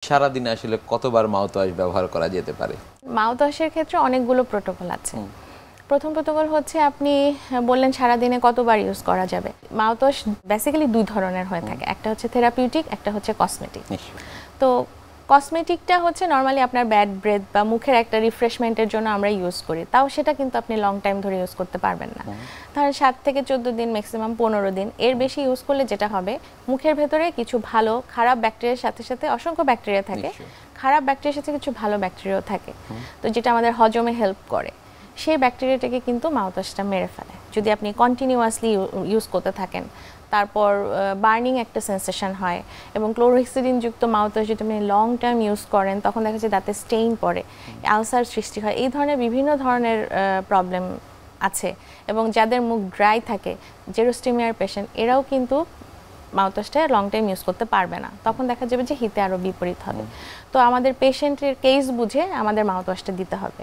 সারাদিনে আসলে কতবার মাউথওয়াশ ব্যবহার করা যেতে পারে? মাউথওয়াশের ক্ষেত্রে অনেকগুলো প্রোটোকল আছে। প্রথম প্রোটোকল হচ্ছে আপনি বললেন সারাদিনে কতবার ইউজ করা যাবে। মাউথওয়াশ বেসিক্যালি দুই ধরনের হয়ে থাকে, একটা হচ্ছে থেরাপিউটিক, একটা হচ্ছে কসমেটিক। তো কসমেটিকটা হচ্ছে নর্মালি আপনার ব্যাড ব্রেথ বা মুখের একটা রিফ্রেশমেন্টের জন্য আমরা ইউজ করি, তাও সেটা কিন্তু আপনি লং টাইম ধরে ইউজ করতে পারবেন না। ধরেন 7 থেকে 14 দিন, ম্যাক্সিমাম 15 দিন। এর বেশি ইউজ করলে যেটা হবে, মুখের ভেতরে কিছু ভালো খারাপ ব্যাকটেরিয়ার সাথে সাথে অসংখ্য ব্যাকটেরিয়া থাকে, খারাপ ব্যাকটেরিয়ার সাথে কিছু ভালো ব্যাকটেরিয়াও থাকে, তো যেটা আমাদের হজমে হেল্প করে, সেই ব্যাকটেরিয়াটাকে কিন্তু মাউথওয়াশটা মেরে ফেলে যদি আপনি কন্টিনিউয়াসলি ইউজ করতে থাকেন। তারপর বার্নিং একটা সেন্সেশন হয়, এবং ক্লোরোহেক্সিডিন যুক্ত মাউথওয়াশ যদি আপনি লং টাইম ইউজ করেন তখন দেখা যায় দাঁতে স্টেইন পড়ে, আলসার সৃষ্টি হয়, এই ধরনের বিভিন্ন ধরনের প্রবলেম আছে। এবং যাদের মুখ ড্রাই থাকে, জেরোস্টেমিয়ার পেশেন্ট, এরাও কিন্তু মাউথওয়াশটা লং টাইম ইউজ করতে পারবে না, তখন দেখা যাবে যে হিতে আরও বিপরীত হবে। তো আমাদের পেশেন্টের কেস বুঝে আমাদের মাউথওয়াশটা দিতে হবে।